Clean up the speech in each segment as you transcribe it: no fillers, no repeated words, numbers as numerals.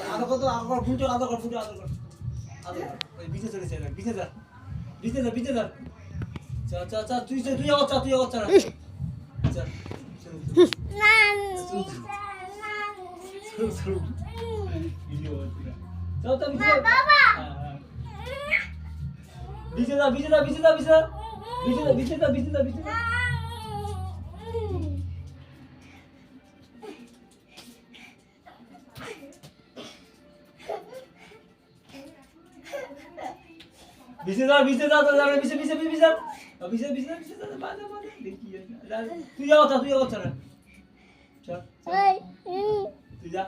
আদর কত আদর ফুটো আদর কর ফুটো আদর কর আদর কর ওই বিছে চলে চলে বিছে যা বিছে যা চা চা চা তুই আওয়াজ চা চা না ভিডিও হচ্ছে চল তো বাবা বিছে যা বিছে যা তো যাবে বিছে বাজা দেখি তুই আওয়াজ চা চল তুই যা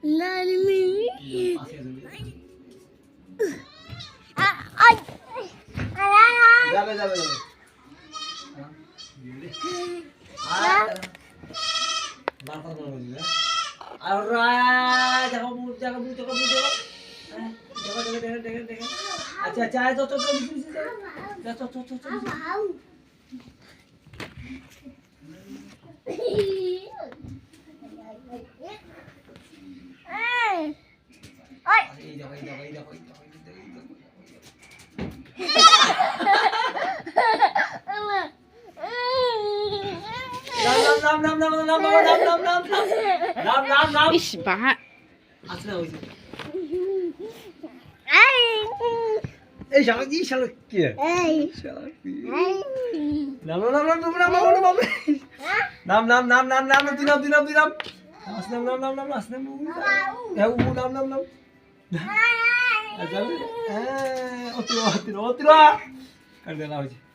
Nani mimi? যাবে বার কথা বলবো না আর জায়গা আচ্ছা চাই তো নাম Ich war. আচ্ছা হইছে এই শালা কি শালা কি নাম আচ্ছা